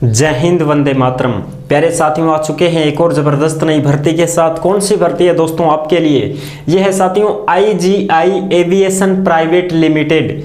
जय हिंद, वंदे मातरम। प्यारे साथियों, आ चुके हैं एक और जबरदस्त नई भर्ती के साथ। कौन सी भर्ती है दोस्तों आपके लिए? यह है साथियों IGI एविएशन प्राइवेट लिमिटेड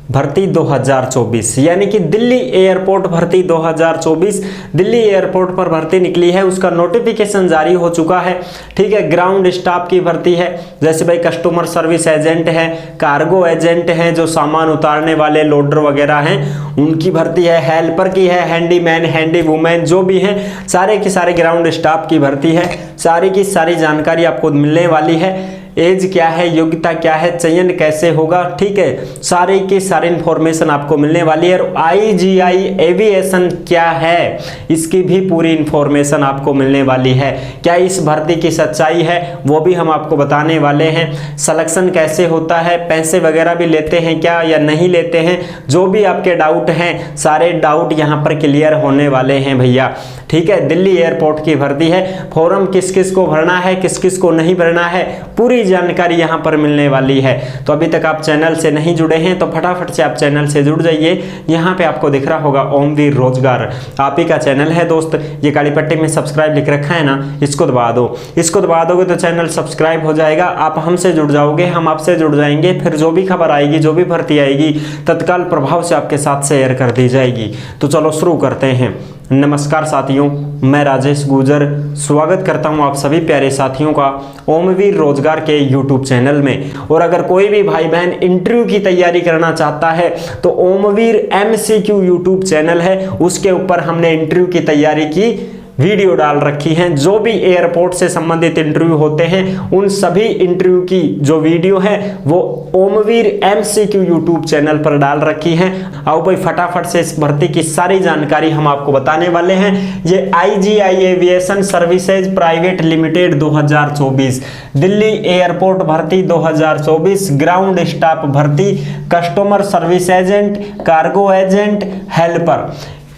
भर्ती 2024, यानी कि दिल्ली एयरपोर्ट भर्ती 2024। दिल्ली एयरपोर्ट पर भर्ती निकली है, उसका नोटिफिकेशन जारी हो चुका है। ठीक है, ग्राउंड स्टाफ की भर्ती है, जैसे भाई कस्टमर सर्विस एजेंट है, कार्गो एजेंट हैं, जो सामान उतारने वाले लोडर वगैरह हैं, उनकी भर्ती है। हेल्पर की है, हैंडीमैन, हैंडी वुमेन जो भी हैं, सारे के सारे ग्राउंड स्टाफ की भर्ती है। सारी की सारी जानकारी आपको मिलने वाली है। एज क्या है, योग्यता क्या है, चयन कैसे होगा, ठीक है, सारे की सारी इंफॉर्मेशन आपको मिलने वाली है। और IGI एविएशन क्या है, इसकी भी पूरी इंफॉर्मेशन आपको मिलने वाली है। क्या इस भर्ती की सच्चाई है, वो भी हम आपको बताने वाले हैं। सिलेक्शन कैसे होता है, पैसे वगैरह भी लेते हैं क्या या नहीं लेते हैं, जो भी आपके डाउट हैं, सारे डाउट यहाँ पर क्लियर होने वाले हैं भैया। ठीक है, दिल्ली एयरपोर्ट की भर्ती है। फॉर्म किस किस को भरना है, किस किस को नहीं भरना है, पूरी जानकारी यहाँ पर मिलने वाली है। तो अभी तक आप चैनल से नहीं जुड़े हैं तो फटाफट से आप चैनल से जुड़ जाइए। यहाँ पे आपको दिख रहा होगा ओमवीर रोजगार, आप ही का चैनल है दोस्त। ये काली पट्टी में सब्सक्राइब लिख रखा है ना, इसको दबा दो। इसको दबा दोगे तो चैनल सब्सक्राइब हो जाएगा, आप हमसे जुड़ जाओगे, हम आपसे जुड़ जाएंगे। फिर जो भी खबर आएगी, जो भी भर्ती आएगी, तत्काल प्रभाव से आपके साथ शेयर कर दी जाएगी। तो चलो शुरू करते हैं। नमस्कार साथियों, मैं राजेश गुजर स्वागत करता हूं आप सभी प्यारे साथियों का ओमवीर रोजगार के YouTube चैनल में। और अगर कोई भी भाई बहन इंटरव्यू की तैयारी करना चाहता है तो ओमवीर MCQ YouTube चैनल है, उसके ऊपर हमने इंटरव्यू की तैयारी की वीडियो डाल रखी हैं। जो भी एयरपोर्ट से संबंधित इंटरव्यू होते हैं, उन सभी इंटरव्यू की जो वीडियो है वो ओमवीर MCQ YouTube चैनल पर डाल रखी हैं। आओ भाई फटाफट से इस भर्ती की सारी जानकारी हम आपको बताने वाले हैं। ये IGI aviation services private limited 2024 Delhi airport भर्ती 2024, ग्राउंड स्टाफ भर्ती, customer service agent, cargo agent, helper.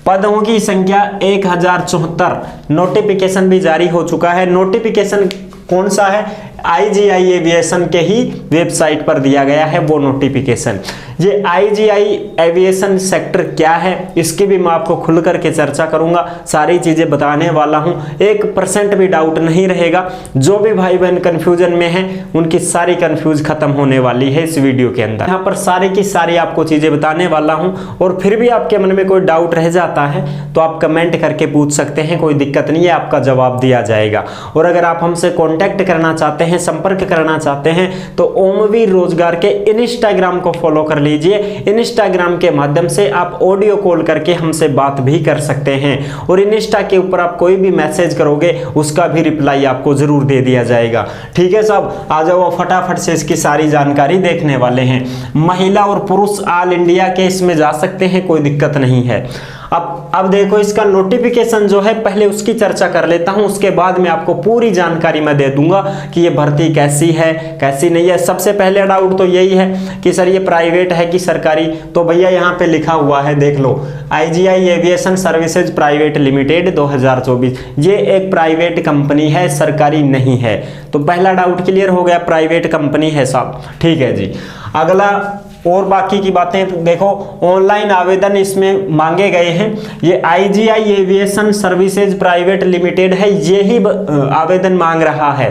पदों की संख्या 1074। नोटिफिकेशन भी जारी हो चुका है। नोटिफिकेशन कौन सा है? IGI एविएशन के ही वेबसाइट पर दिया गया है वो नोटिफिकेशन। ये IGI एविएशन सेक्टर क्या है, इसकी भी मैं आपको खुल करके चर्चा करूंगा, सारी चीजें बताने वाला हूं। 1% भी डाउट नहीं रहेगा। जो भी भाई बहन कंफ्यूजन में हैं, उनकी सारी कंफ्यूज खत्म होने वाली है इस वीडियो के अंदर। यहाँ पर सारी की सारी आपको चीजें बताने वाला हूं। और फिर भी आपके मन में कोई डाउट रह जाता है तो आप कमेंट करके पूछ सकते हैं, कोई दिक्कत नहीं है, आपका जवाब दिया जाएगा। और अगर आप हमसे कॉन्टेक्ट करना चाहते हैं, संपर्क करना चाहते हैं, तो ओमवीर रोजगार के इंस्टाग्राम को फॉलो कर लीजिए। इंस्टाग्राम के माध्यम से आप ऑडियो कॉल करके हमसे बात भी कर सकते हैं। और इंस्टा के ऊपर आप कोई भी मैसेज करोगे, उसका भी रिप्लाई आपको जरूर दे दिया जाएगा। ठीक है साहब, आ जाओ फटाफट से इसकी सारी जानकारी देखने वाले हैं। महिला और पुरुष ऑल इंडिया के इसमें जा सकते हैं, कोई दिक्कत नहीं है। अब देखो, इसका नोटिफिकेशन जो है, पहले उसकी चर्चा कर लेता हूं, उसके बाद में आपको पूरी जानकारी मैं दे दूंगा कि ये भर्ती कैसी है, कैसी नहीं है। सबसे पहले डाउट तो यही है कि सर ये प्राइवेट है कि सरकारी? तो भैया यहाँ पे लिखा हुआ है, देख लो, IGI aviation services private limited 2024। ये एक प्राइवेट कंपनी है, सरकारी नहीं है। तो पहला डाउट क्लियर हो गया, प्राइवेट कंपनी है साहब। ठीक है जी। अगला और बाकी की बातें देखो, ऑनलाइन आवेदन इसमें मांगे गए हैं। ये IGI aviation services private limited है, ये ही आवेदन मांग रहा है।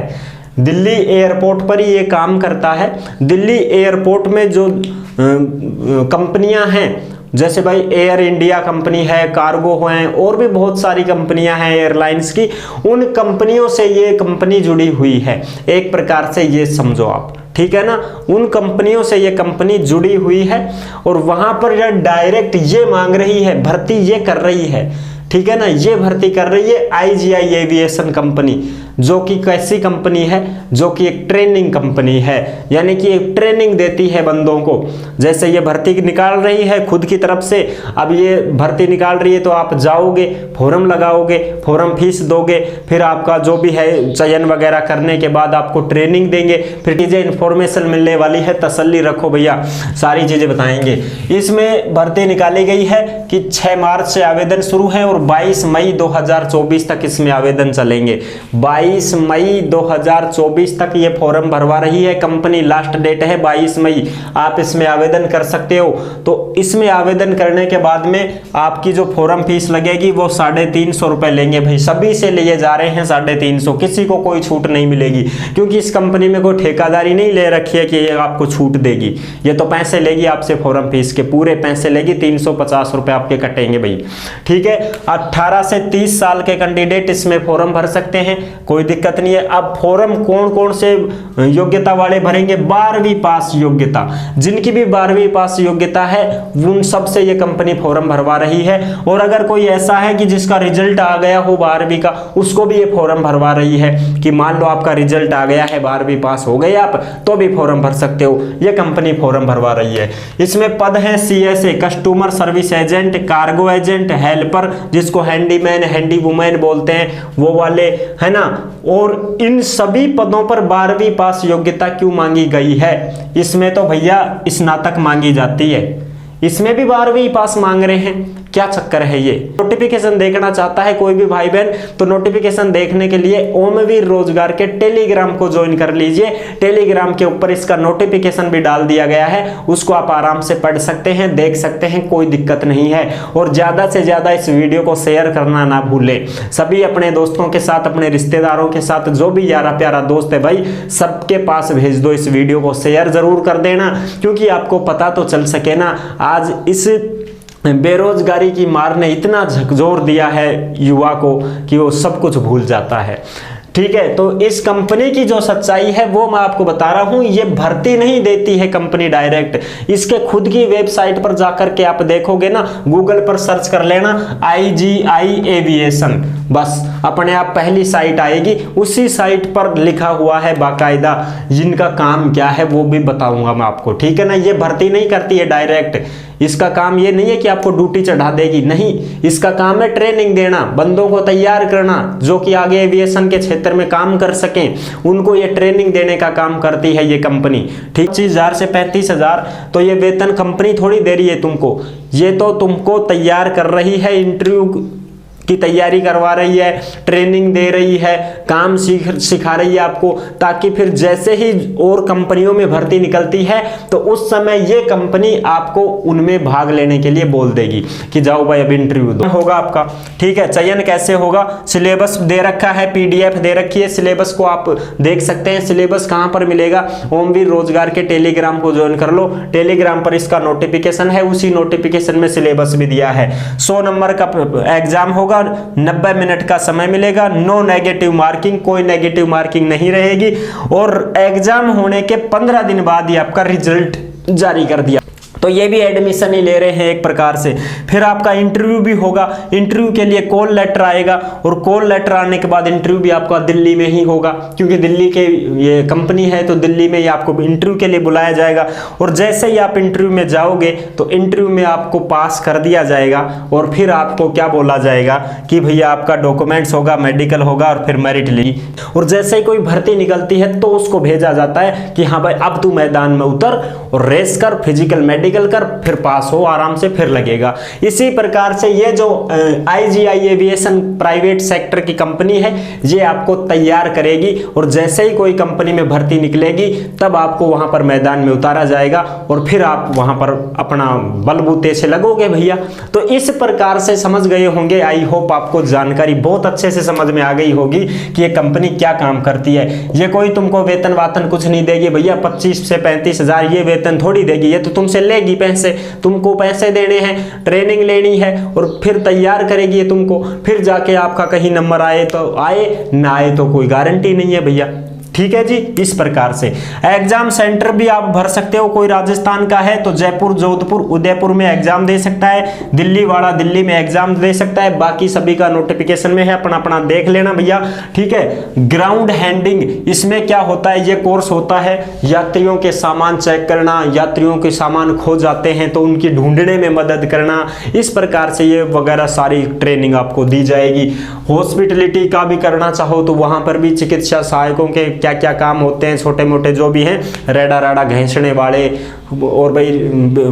दिल्ली एयरपोर्ट पर ही ये काम करता है। दिल्ली एयरपोर्ट में जो कंपनियां हैं, जैसे भाई एयर इंडिया कंपनी है, कार्गो हैं, और भी बहुत सारी कंपनियां हैं एयरलाइंस की, उन कंपनियों से ये कंपनी जुड़ी हुई है। एक प्रकार से ये समझो आप, ठीक है ना, उन कंपनियों से ये कंपनी जुड़ी हुई है। और वहां पर ये डायरेक्ट ये मांग रही है, भर्ती ये कर रही है, ठीक है ना, ये भर्ती कर रही है IGI एविएशन कंपनी, जो कि कैसी कंपनी है, जो कि एक ट्रेनिंग कंपनी है, यानी कि एक ट्रेनिंग देती है बंदों को। जैसे ये भर्ती निकाल रही है खुद की तरफ से, अब ये भर्ती निकाल रही है तो आप जाओगे, फॉर्म लगाओगे, फॉर्म फीस दोगे, फिर आपका जो भी है चयन वगैरह करने के बाद आपको ट्रेनिंग देंगे, फिर चीजें इंफॉर्मेशन मिलने वाली है। तसल्ली रखो भैया, सारी चीजें बताएंगे। इसमें भर्ती निकाली गई है कि 6 मार्च से आवेदन शुरू है और 22 मई 2024 तक इसमें आवेदन चलेंगे। 22 22 मई 2024 तक ये फॉर्म भरवा रही है कंपनी। लास्ट डेट है 22 मई, आप इसमें आवेदन कर सकते हो। तो इसमें आवेदन करने के बाद में आपकी जो फॉर्म फीस लगेगी वो 350 रुपए लेंगे भाई। सभी से लिए जा रहे हैं 350, किसी को कोई छूट नहीं मिलेगी, क्योंकि इस कंपनी में कोई ठेकेदारी नहीं ले रखी है कि ये आपको छूट देगी। ये तो पैसे लेगी आपसे, फॉर्म फीस के पूरे पैसे लेगी, 350 रुपए आपके कटेंगे भाई। ठीक है, 18 से 30 साल के कैंडिडेट इसमें फॉर्म भर सकते हैं, कोई दिक्कत नहीं है। अब फॉर्म कौन कौन से योग्यता वाले भरेंगे? 12वीं पास योग्यता, जिनकी भी 12वीं पास योग्यता है उन सब से ये कंपनी फॉर्म भरवा रही है। और अगर कोई ऐसा है कि जिसका रिजल्ट आ गया हो 12वीं का, उसको भी ये फॉर्म भरवा रही है कि मान लो आपका रिजल्ट आ गया है, 12वीं पास हो गए आप, तो भी फॉर्म भर सकते हो। ये कंपनी फॉर्म भरवा रही है। इसमें पद है CSA customer service agent, cargo agent, helper जिसको हैंडीमैन हैंडी वुमेन बोलते हैं वो वाले, है ना। और इन सभी पदों पर 12वीं पास योग्यता क्यों मांगी गई है? इसमें तो भैया स्नातक मांगी जाती है, इसमें भी 12वीं पास मांग रहे हैं, क्या चक्कर है ये? नोटिफिकेशन देखना चाहता है कोई भी भाई बहन तो नोटिफिकेशन देखने के लिए ओमवीर रोजगार के टेलीग्राम को ज्वाइन कर लीजिए। टेलीग्राम के ऊपर इसका नोटिफिकेशन भी डाल दिया गया है, उसको आप आराम से पढ़ सकते हैं, देख सकते हैं, कोई दिक्कत नहीं है। और ज्यादा से ज्यादा इस वीडियो को शेयर करना ना भूलें, सभी अपने दोस्तों के साथ, अपने रिश्तेदारों के साथ, जो भी यारा प्यारा दोस्त है भाई सबके पास भेज दो। इस वीडियो को शेयर जरूर कर देना, क्योंकि आपको पता तो चल सके ना, आज इस बेरोजगारी की मार ने इतना झकझोर दिया है युवा को कि वो सब कुछ भूल जाता है। ठीक है, तो इस कंपनी की जो सच्चाई है वो मैं आपको बता रहा हूं। ये भर्ती नहीं देती है कंपनी डायरेक्ट, इसके खुद की वेबसाइट पर जाकर के आप देखोगे ना, गूगल पर सर्च कर लेना IGI एविएशन, बस अपने आप पहली साइट आएगी, उसी साइट पर लिखा हुआ है बाकायदा, जिनका काम क्या है वो भी बताऊंगा मैं आपको। ठीक है ना, ये भर्ती नहीं करती है डायरेक्ट, इसका काम ये नहीं है कि आपको ड्यूटी चढ़ा देगी, नहीं, इसका काम है ट्रेनिंग देना, बंदों को तैयार करना जो कि आगे एविएशन के क्षेत्र में काम कर सकें, उनको ये ट्रेनिंग देने का काम करती है ये कंपनी। ठीक, 25,000 से 35,000 तो ये वेतन कंपनी थोड़ी दे रही है तुमको, ये तो तुमको तैयार कर रही है, इंटरव्यू की तैयारी करवा रही है, ट्रेनिंग दे रही है, काम सिखा रही है आपको, ताकि फिर जैसे ही और कंपनियों में भर्ती निकलती है तो उस समय ये कंपनी आपको उनमें भाग लेने के लिए बोल देगी कि जाओ भाई अब इंटरव्यू दो। होगा आपका, ठीक है। चयन कैसे होगा? सिलेबस दे रखा है, PDF दे रखी है, सिलेबस को आप देख सकते हैं। सिलेबस कहां पर मिलेगा? ओमवीर रोजगार के टेलीग्राम को ज्वाइन कर लो, टेलीग्राम पर इसका नोटिफिकेशन है, उसी नोटिफिकेशन में सिलेबस भी दिया है। 100 नंबर का एग्जाम होगा, 90 मिनट का समय मिलेगा, नो नेगेटिव मार्किंग, कोई नेगेटिव मार्किंग नहीं रहेगी। और एग्जाम होने के 15 दिन बाद ही आपका रिजल्ट जारी कर दिया, तो ये भी एडमिशन ही ले रहे हैं एक प्रकार से। फिर आपका इंटरव्यू भी होगा, इंटरव्यू के लिए कॉल लेटर आएगा, और कॉल लेटर आने के बाद इंटरव्यू भी आपका दिल्ली में ही होगा, क्योंकि दिल्ली के ये कंपनी है तो दिल्ली में ही आपको इंटरव्यू के लिए बुलाया जाएगा। और जैसे ही आप इंटरव्यू में जाओगे तो इंटरव्यू में आपको पास कर दिया जाएगा, और फिर आपको क्या बोला जाएगा कि भैया आपका डॉक्यूमेंट्स होगा, मेडिकल होगा, और फिर मेरिट ली। और जैसे ही कोई भर्ती निकलती है तो उसको भेजा जाता है कि हाँ भाई अब तू मैदान में उतर और रेस कर, फिजिकल मेडिकल कर, फिर पास हो आराम से, फिर लगेगा। इसी प्रकार से ये जो IGI एविएशन प्राइवेट सेक्टर की कंपनी है, ये आपको तैयार करेगी, और जैसे ही कोई कंपनी में भर्ती निकलेगी तब आपको वहां पर मैदान में उतारा जाएगा, और फिर आप वहां पर अपना बलबूते से लगोगे भैया। तो इस प्रकार से समझ गए होंगे, आई होप आपको जानकारी बहुत अच्छे से समझ में आ गई होगी कि ये कंपनी क्या काम करती है। ये कोई तुमको वेतन वातन कुछ नहीं देगी भैया, 25 से 35,000 ये वेतन थोड़ी देगी, ये तो तुमसे लेगी पैसे, तुमको पैसे देने हैं, ट्रेनिंग लेनी है, और फिर तैयार करेगी ये तुमको। फिर जाके आपका कहीं नंबर आए तो आए, ना आए तो कोई गारंटी नहीं है भैया। ठीक है जी, इस प्रकार से एग्जाम सेंटर भी आप भर सकते हो। कोई राजस्थान का है तो जयपुर, जोधपुर, उदयपुर में एग्जाम दे सकता है, दिल्ली वाला दिल्ली में एग्जाम दे सकता है। बाकी सभी का नोटिफिकेशन में है, अपना अपना देख लेना भैया। ठीक है, ग्राउंड हैंडिंग, इसमें क्या होता है? ये कोर्स होता है यात्रियों के सामान चेक करना, यात्रियों के सामान खो जाते हैं तो उनकी ढूंढने में मदद करना, इस प्रकार से ये वगैरह सारी ट्रेनिंग आपको दी जाएगी। हॉस्पिटलिटी का भी करना चाहो तो वहां पर भी चिकित्सा सहायकों के क्या क्या काम होते हैं, छोटे मोटे जो भी हैं, रेडा राडा घिसने वाले, और भाई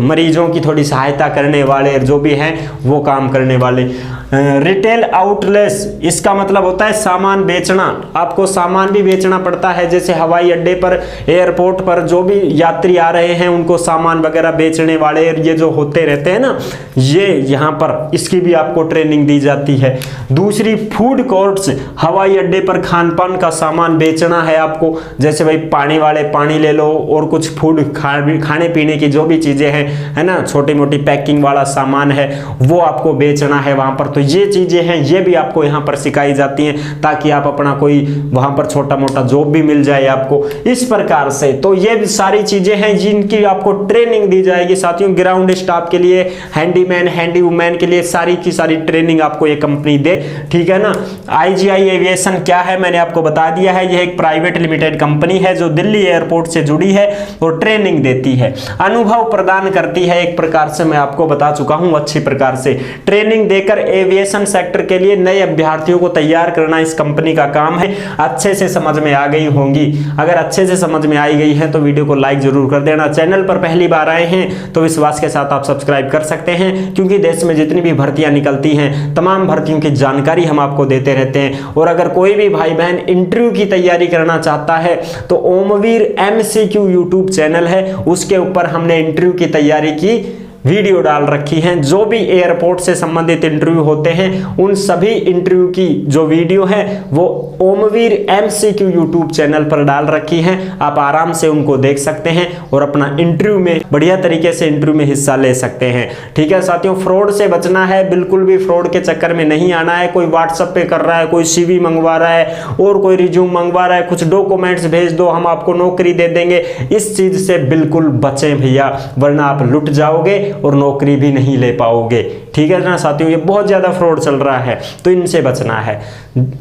मरीजों की थोड़ी सहायता करने वाले जो भी हैं वो काम करने वाले। रिटेल आउटलेट्स, इसका मतलब होता है सामान बेचना। आपको सामान भी बेचना पड़ता है, जैसे हवाई अड्डे पर, एयरपोर्ट पर जो भी यात्री आ रहे हैं उनको सामान वगैरह बेचने वाले ये जो होते रहते हैं ना, ये यहाँ पर इसकी भी आपको ट्रेनिंग दी जाती है। दूसरी फूड कोर्ट्स, हवाई अड्डे पर खान पान का सामान बेचना है आपको, जैसे भाई पानी वाले पानी ले लो और कुछ फूड खाने पीने की जो भी चीजें हैं, है ना, छोटी मोटी पैकिंग वाला सामान है वो आपको बेचना है वहां पर। तो ये चीजें हैं, ये भी आपको यहाँ पर सिखाई जाती हैं ताकि आप अपना कोई वहां पर छोटा मोटा जॉब भी मिल जाए आपको इस प्रकार से। तो ये भी सारी चीजें हैं जिनकी आपको ट्रेनिंग दी जाएगी साथियों। ग्राउंड स्टाफ के लिए, हैंडीमैन, हैंडी वुमेन के लिए सारी की सारी ट्रेनिंग आपको ये कंपनी दे, ठीक है ना। आईजीआई एविएशन क्या है मैंने आपको बता दिया है, यह एक प्राइवेट लिमिटेड कंपनी है जो दिल्ली एयरपोर्ट से जुड़ी है और ट्रेनिंग देती है, अनुभव प्रदान करती है। एक प्रकार से मैं आपको बता चुका हूं अच्छी प्रकार से ट्रेनिंग देकर एविएशन सेक्टर के लिए नए अभ्यर्थियों को तैयार करना इस कंपनी का काम है। अच्छे से समझ में आ गई होंगी, अगर अच्छे से समझ में आई गई है तो वीडियो को लाइक जरूर कर देना। चैनल पर पहली बार आए हैं तो विश्वास के साथ आप सब्सक्राइब कर सकते हैं, क्योंकि देश में जितनी भी भर्तियां निकलती हैं तमाम भर्तियों की जानकारी हम आपको देते रहते हैं। और अगर कोई भी भाई बहन इंटरव्यू की तैयारी करना चाहता है तो ओमवीर MCQ यूट्यूब चैनल है, उसके ऊपर हमने इंटरव्यू की तैयारी की वीडियो डाल रखी हैं। जो भी एयरपोर्ट से संबंधित इंटरव्यू होते हैं उन सभी इंटरव्यू की जो वीडियो है वो ओमवीर MCQ यूट्यूब चैनल पर डाल रखी हैं। आप आराम से उनको देख सकते हैं और अपना इंटरव्यू में बढ़िया तरीके से इंटरव्यू में हिस्सा ले सकते हैं, ठीक है साथियों। फ्रॉड से बचना है, बिल्कुल भी फ्रॉड के चक्कर में नहीं आना है। कोई व्हाट्सएप पे कर रहा है, कोई CV मंगवा रहा है और कोई रिज्यूम मंगवा रहा है, कुछ डॉक्यूमेंट्स भेज दो हम आपको नौकरी दे देंगे, इस चीज से बिल्कुल बचें भैया, वरना आप लुट जाओगे और नौकरी भी नहीं ले पाओगे, ठीक है ना साथियों। ये बहुत ज्यादा फ्रॉड चल रहा है तो इनसे बचना है।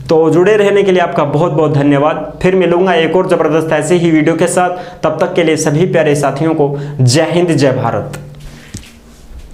तो जुड़े रहने के लिए आपका बहुत बहुत धन्यवाद। फिर मिलूंगा एक और जबरदस्त ऐसे ही वीडियो के साथ, तब तक के लिए सभी प्यारे साथियों को जय हिंद, जय भारत।